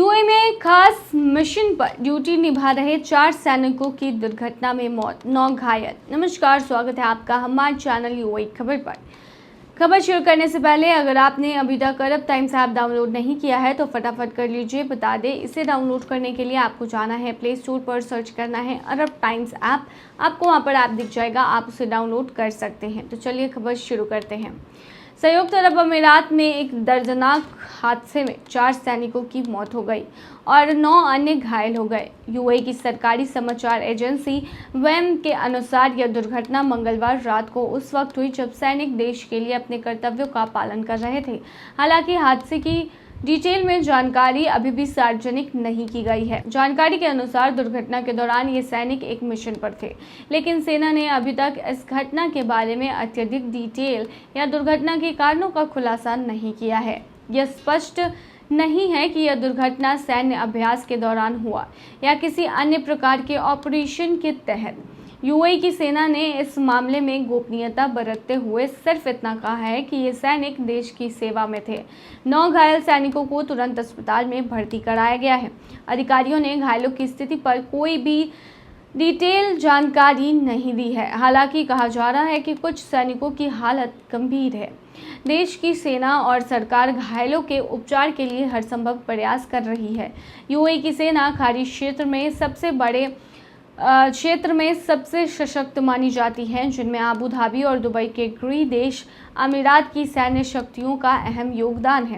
UAE में खास mission पर ड्यूटी निभा रहे 4 सैनिकों की दुर्घटना में मौत, 9 घायल। नमस्कार, स्वागत है आपका हमारे चैनल यूएई खबर पर। खबर शुरू करने से पहले अगर आपने अभी तक अरब टाइम्स ऐप डाउनलोड नहीं किया है तो फटाफट कर लीजिए। बता दें, इसे डाउनलोड करने के लिए आपको जाना है प्ले स्टोर पर, सर्च करना है अरब टाइम्स ऐप। आपको वहां पर ऐप दिख जाएगा, आप उसे डाउनलोड कर सकते हैं। तो चलिए खबर शुरू करते हैं। संयुक्त अरब अमीरात में एक दर्दनाक हादसे में 4 सैनिकों की मौत हो गई और 9 अन्य घायल हो गए। यूएई की सरकारी समाचार एजेंसी वेम के अनुसार यह दुर्घटना मंगलवार रात को उस वक्त हुई जब सैनिक देश के लिए अपने कर्तव्यों का पालन कर रहे थे। हालांकि हादसे की डिटेल में जानकारी अभी भी सार्वजनिक नहीं की गई है। जानकारी के अनुसार दुर्घटना के दौरान ये सैनिक एक मिशन पर थे, लेकिन सेना ने अभी तक इस घटना के बारे में अत्यधिक डिटेल या दुर्घटना के कारणों का खुलासा नहीं किया है। यह स्पष्ट नहीं है कि यह दुर्घटना सैन्य अभ्यास के दौरान हुआ या किसी अन्य प्रकार के ऑपरेशन के तहत। यूएई की सेना ने इस मामले में गोपनीयता बरतते हुए सिर्फ इतना कहा है कि ये सैनिक देश की सेवा में थे। 9 घायल सैनिकों को तुरंत अस्पताल में भर्ती कराया गया है। अधिकारियों ने घायलों की स्थिति पर कोई भी डिटेल जानकारी नहीं दी है। हालांकि कहा जा रहा है कि कुछ सैनिकों की हालत गंभीर है। देश की सेना और सरकार घायलों के उपचार के लिए हर संभव प्रयास कर रही है। यूएई की सेना खाड़ी क्षेत्र में सबसे सशक्त मानी जाती है, जिनमें आबू धाबी और दुबई के गृह देश अमीरात की सैन्य शक्तियों का अहम योगदान है।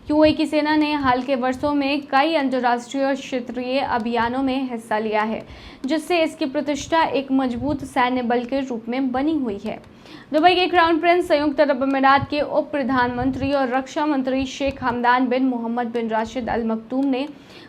यूएई की सेना ने हाल के वर्षों में कई अंतर्राष्ट्रीय और क्षेत्रीय अभियानों में हिस्सा लिया है, जिससे इसकी प्रतिष्ठा एक मजबूत सैन्य बल के रूप में बनी हुई है। दुबई के क्राउन प्रिंस, संयुक्त अरब अमीरात के उप प्रधानमंत्री और रक्षा मंत्री शेख हमदान बिन मोहम्मद बिन राशिद अल मक्तूम ने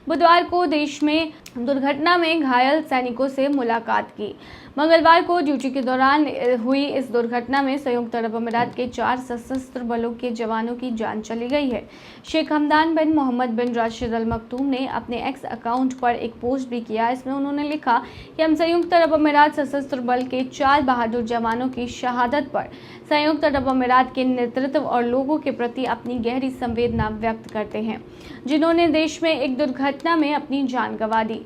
बुधवार को देश में दुर्घटना में घायल सैनिकों से मुलाकात की। मंगलवार को ड्यूटी के दौरान हुई इस दुर्घटना में संयुक्त अरब अमीरात के 4 सशस्त्र बलों के जवानों की जान चली गई है। शेख हमदान बिन मोहम्मद बिन राशिद अल मक्तूम ने अपने एक्स अकाउंट पर एक पोस्ट भी किया। इसमें उन्होंने लिखा कि हम संयुक्त अरब अमीरात सशस्त्र बल के 4 बहादुर जवानों की शहादत पर संयुक्त अरब अमीरात के नेतृत्व और लोगों के प्रति अपनी गहरी संवेदना व्यक्त करते हैं, जिन्होंने देश में एक दुर्घटना में अपनी जान गंवा दी।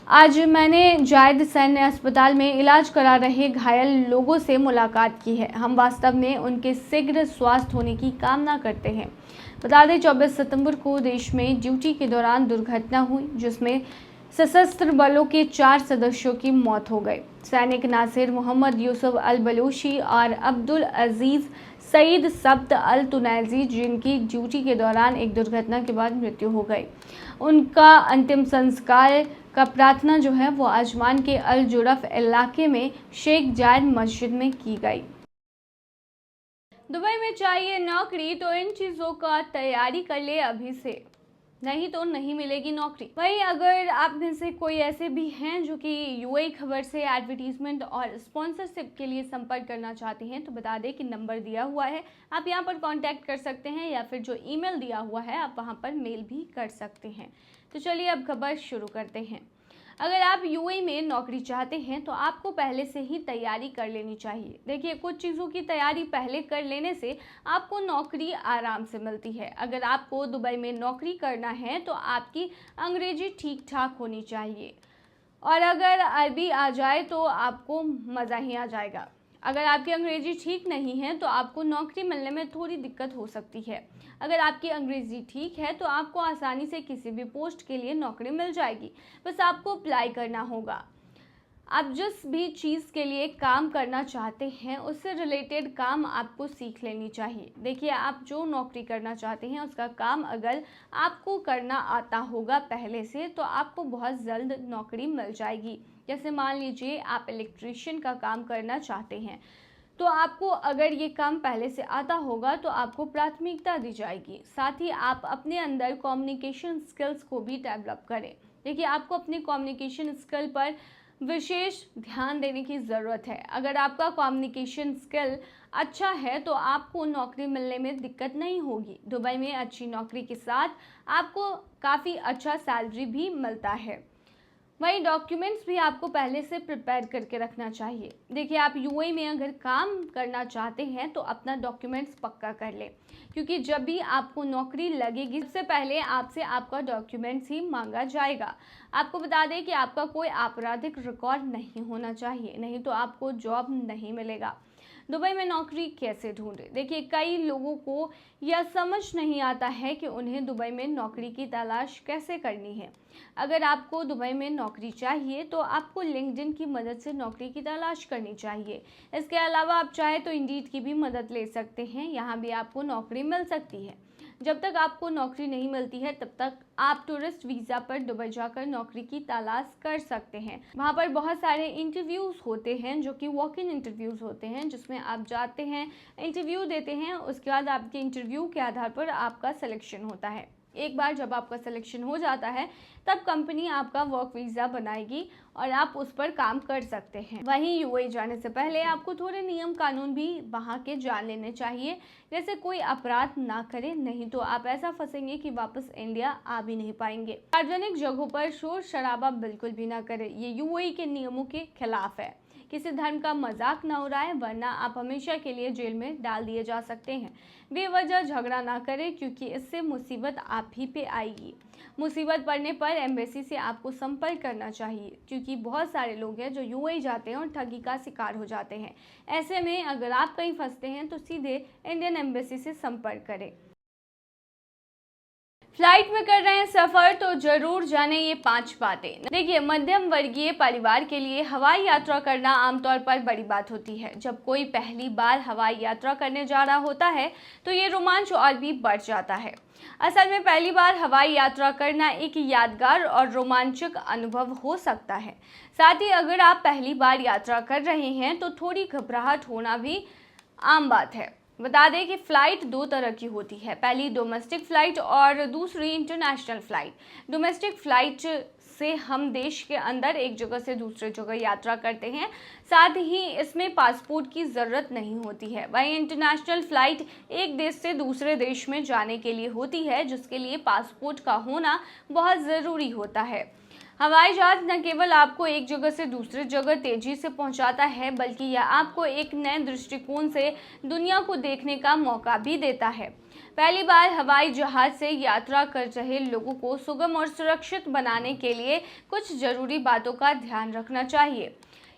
आज मैंने जायद सैन्य अस्पताल में इलाज करा रहे घायल लोगों से मुलाकात की है। हम वास्तव में उनके शीघ्र स्वास्थ्य होने की कामना करते हैं। बता दें, 24 सितंबर को देश में ड्यूटी के दौरान दुर्घटना हुई, जिसमें सशस्त्र बलों के 4 सदस्यों की मौत हो गई। सैनिक नासिर मोहम्मद यूसुफ अल बलूची और अब्दुल अजीज सईद सब्त अल तुनैजी, जिनकी ड्यूटी के दौरान एक दुर्घटना के बाद मृत्यु हो गई। उनका अंतिम संस्कार का प्रार्थना जो है वो आजमान के अल जुरफ इलाके में शेख जायद मस्जिद में की गई। दुबई में चाहिए नौकरी तो इन चीज़ों का तैयारी कर ले अभी से, नहीं तो नहीं मिलेगी नौकरी। वहीं अगर आप में से कोई ऐसे भी हैं जो कि यूएई खबर से एडवर्टीजमेंट और स्पॉन्सरशिप के लिए संपर्क करना चाहते हैं तो बता दें कि नंबर दिया हुआ है, आप यहां पर कांटेक्ट कर सकते हैं, या फिर जो ईमेल दिया हुआ है आप वहां पर मेल भी कर सकते हैं। तो चलिए अब खबर शुरू करते हैं। अगर आप यूएई में नौकरी चाहते हैं तो आपको पहले से ही तैयारी कर लेनी चाहिए। देखिए, कुछ चीज़ों की तैयारी पहले कर लेने से आपको नौकरी आराम से मिलती है। अगर आपको दुबई में नौकरी करना है तो आपकी अंग्रेजी ठीक ठाक होनी चाहिए, और अगर अरबी आ जाए तो आपको मज़ा ही आ जाएगा। अगर आपकी अंग्रेजी ठीक नहीं है तो आपको नौकरी मिलने में थोड़ी दिक्कत हो सकती है। अगर आपकी अंग्रेजी ठीक है तो आपको आसानी से किसी भी पोस्ट के लिए नौकरी मिल जाएगी, बस आपको अप्लाई करना होगा। आप जिस भी चीज़ के लिए काम करना चाहते हैं उससे रिलेटेड काम आपको सीख लेनी चाहिए। देखिए, आप जो नौकरी करना चाहते हैं उसका काम अगर आपको करना आता होगा पहले से तो आपको बहुत जल्द नौकरी मिल जाएगी। जैसे मान लीजिए आप इलेक्ट्रीशियन का काम करना चाहते हैं, तो आपको अगर ये काम पहले से आता होगा तो आपको प्राथमिकता दी जाएगी। साथ ही आप अपने अंदर कम्युनिकेशन स्किल्स को भी डेवलप करें। देखिए, आपको अपने कम्युनिकेशन स्किल पर विशेष ध्यान देने की ज़रूरत है। अगर आपका कम्युनिकेशन स्किल अच्छा है तो आपको नौकरी मिलने में दिक्कत नहीं होगी। दुबई में अच्छी नौकरी के साथ आपको काफ़ी अच्छा सैलरी भी मिलता है। वही डॉक्यूमेंट्स भी आपको पहले से प्रिपेयर करके रखना चाहिए। देखिए, आप यूएई में अगर काम करना चाहते हैं तो अपना डॉक्यूमेंट्स पक्का कर लें, क्योंकि जब भी आपको नौकरी लगेगी सबसे पहले आपसे आपका डॉक्यूमेंट्स ही मांगा जाएगा। आपको बता दें कि आपका कोई आपराधिक रिकॉर्ड नहीं होना चाहिए, नहीं तो आपको जॉब नहीं मिलेगा। दुबई में नौकरी कैसे ढूंढे? देखिए, कई लोगों को यह समझ नहीं आता है कि उन्हें दुबई में नौकरी की तलाश कैसे करनी है। अगर आपको दुबई में नौकरी चाहिए तो आपको लिंक्डइन की मदद से नौकरी की तलाश करनी चाहिए। इसके अलावा आप चाहे तो इंडीड की भी मदद ले सकते हैं, यहाँ भी आपको नौकरी मिल सकती है। जब तक आपको नौकरी नहीं मिलती है तब तक आप टूरिस्ट वीज़ा पर दुबई जाकर नौकरी की तलाश कर सकते हैं। वहाँ पर बहुत सारे इंटरव्यूज़ होते हैं जो कि वॉक इन इंटरव्यूज़ होते हैं, जिसमें आप जाते हैं, इंटरव्यू देते हैं, उसके बाद आपके इंटरव्यू के आधार पर आपका सिलेक्शन होता है। एक बार जब आपका सिलेक्शन हो जाता है तब कंपनी आपका वर्क वीज़ा बनाएगी और आप उस पर काम कर सकते हैं। वहीं यूएई जाने से पहले आपको थोड़े नियम कानून भी वहां के जान लेने चाहिए, जैसे कोई अपराध ना करें, नहीं तो आप ऐसा फंसेंगे कि वापस इंडिया आ भी नहीं पाएंगे। सार्वजनिक जगहों पर शोर शराबा बिल्कुल भी ना करें, ये यूएई के नियमों के खिलाफ है। किसी धर्म का मजाक न उड़ाएं, वरना आप हमेशा के लिए जेल में डाल दिए जा सकते हैं। बेवजह झगड़ा ना करें, क्योंकि इससे मुसीबत आप ही पे आएगी। मुसीबत पड़ने पर एम्बेसी से आपको संपर्क करना चाहिए, क्योंकि बहुत सारे लोग हैं जो यूएई जाते हैं और ठगी का शिकार हो जाते हैं। ऐसे में अगर आप कहीं फंसते हैं तो सीधे इंडियन एम्बेसी से संपर्क करें। फ्लाइट में कर रहे हैं सफर तो जरूर जाने ये 5 बातें। देखिए, मध्यम वर्गीय परिवार के लिए हवाई यात्रा करना आमतौर पर बड़ी बात होती है। जब कोई पहली बार हवाई यात्रा करने जा रहा होता है तो ये रोमांच और भी बढ़ जाता है। असल में पहली बार हवाई यात्रा करना एक यादगार और रोमांचक अनुभव हो सकता है। साथ ही अगर आप पहली बार यात्रा कर रहे हैं तो थोड़ी घबराहट होना भी आम बात है। बता दें कि फ़्लाइट 2 तरह की होती है, पहली डोमेस्टिक फ़्लाइट और दूसरी इंटरनेशनल फ़्लाइट। डोमेस्टिक फ़्लाइट से हम देश के अंदर एक जगह से दूसरे जगह यात्रा करते हैं, साथ ही इसमें पासपोर्ट की ज़रूरत नहीं होती है। वहीं इंटरनेशनल फ़्लाइट एक देश से दूसरे देश में जाने के लिए होती है, जिसके लिए पासपोर्ट का होना बहुत ज़रूरी होता है। हवाई जहाज न केवल आपको एक जगह से दूसरी जगह तेजी से पहुंचाता है, बल्कि यह आपको एक नए दृष्टिकोण से दुनिया को देखने का मौका भी देता है। पहली बार हवाई जहाज से यात्रा कर रहे लोगों को सुगम और सुरक्षित बनाने के लिए कुछ जरूरी बातों का ध्यान रखना चाहिए।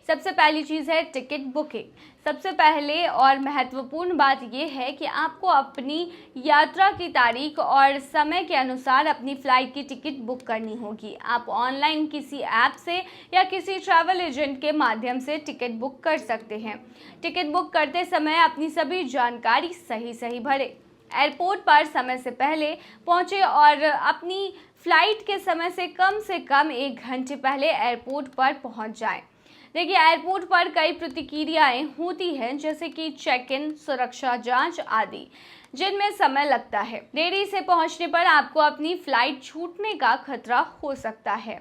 सबसे पहली चीज़ है टिकट बुकिंग। सबसे पहले और महत्वपूर्ण बात यह है कि आपको अपनी यात्रा की तारीख और समय के अनुसार अपनी फ़्लाइट की टिकट बुक करनी होगी। आप ऑनलाइन किसी ऐप से या किसी ट्रैवल एजेंट के माध्यम से टिकट बुक कर सकते हैं। टिकट बुक करते समय अपनी सभी जानकारी सही भरें। एयरपोर्ट पर समय से पहले पहुंचे और अपनी फ़्लाइट के समय से कम 1 घंटे पहले एयरपोर्ट पर पहुंच जाएं। देखिए, एयरपोर्ट पर कई प्रतिक्रियाएं होती हैं, जैसे कि चेक इन, सुरक्षा जांच आदि, जिनमें समय लगता है। देरी से पहुंचने पर आपको अपनी फ़्लाइट छूटने का खतरा हो सकता है।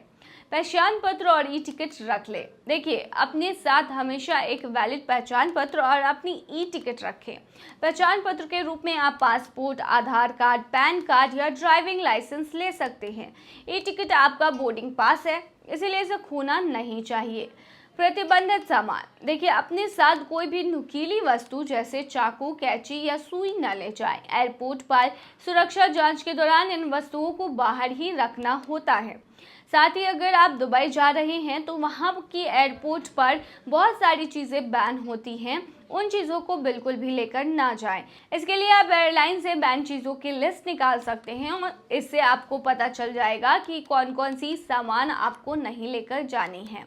पहचान पत्र और ई टिकट रख ले। देखिए, अपने साथ हमेशा एक वैलिड पहचान पत्र और अपनी ई टिकट रखें। पहचान पत्र के रूप में आप पासपोर्ट, आधार कार्ड, पैन कार्ड या ड्राइविंग लाइसेंस ले सकते हैं। ई टिकट आपका बोर्डिंग पास है, इसीलिए इसे खोना नहीं चाहिए। प्रतिबंधित सामान। देखिए, अपने साथ कोई भी नुकीली वस्तु जैसे चाकू, कैंची या सुई न ले जाएं। एयरपोर्ट पर सुरक्षा जांच के दौरान इन वस्तुओं को बाहर ही रखना होता है। साथ ही अगर आप दुबई जा रहे हैं तो वहाँ की एयरपोर्ट पर बहुत सारी चीज़ें बैन होती हैं, उन चीज़ों को बिल्कुल भी लेकर ना जाएं। इसके लिए आप एयरलाइन से बैन चीज़ों की लिस्ट निकाल सकते हैं और इससे आपको पता चल जाएगा कि कौन कौन सी सामान आपको नहीं लेकर जानी है।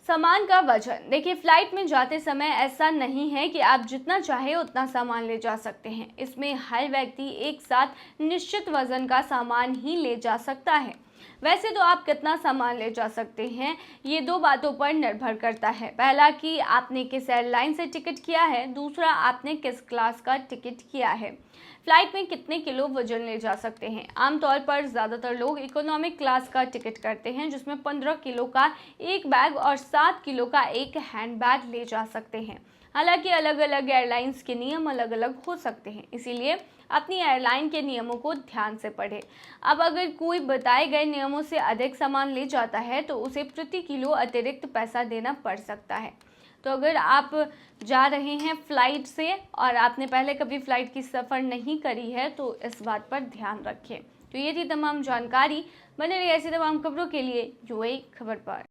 सामान का वजन। देखिए, फ़्लाइट में जाते समय ऐसा नहीं है कि आप जितना चाहे उतना सामान ले जा सकते हैं। इसमें हर व्यक्ति एक साथ निश्चित वजन का सामान ही ले जा सकता है। वैसे तो आप कितना सामान ले जा सकते हैं ये 2 बातों पर निर्भर करता है। पहला कि आपने किस एयरलाइन से टिकट किया है, दूसरा आपने किस क्लास का टिकट किया है। फ़्लाइट में कितने किलो वजन ले जा सकते हैं। आमतौर पर ज़्यादातर लोग इकोनॉमिक क्लास का टिकट करते हैं, जिसमें 15 किलो का एक बैग और 7 किलो का एक हैंड बैग ले जा सकते हैं। हालांकि अलग अलग एयरलाइंस के नियम अलग अलग हो सकते हैं, इसीलिए अपनी एयरलाइन के नियमों को ध्यान से पढ़ें। अब अगर कोई बताए गए नियमों से अधिक सामान ले जाता है तो उसे प्रति किलो अतिरिक्त पैसा देना पड़ सकता है। तो अगर आप जा रहे हैं फ़्लाइट से और आपने पहले कभी फ़्लाइट की सफ़र नहीं करी है तो इस बात पर ध्यान रखें। तो ये थी तमाम जानकारी। बने रहिए ऐसी तमाम खबरों के लिए यूएई खबर पर।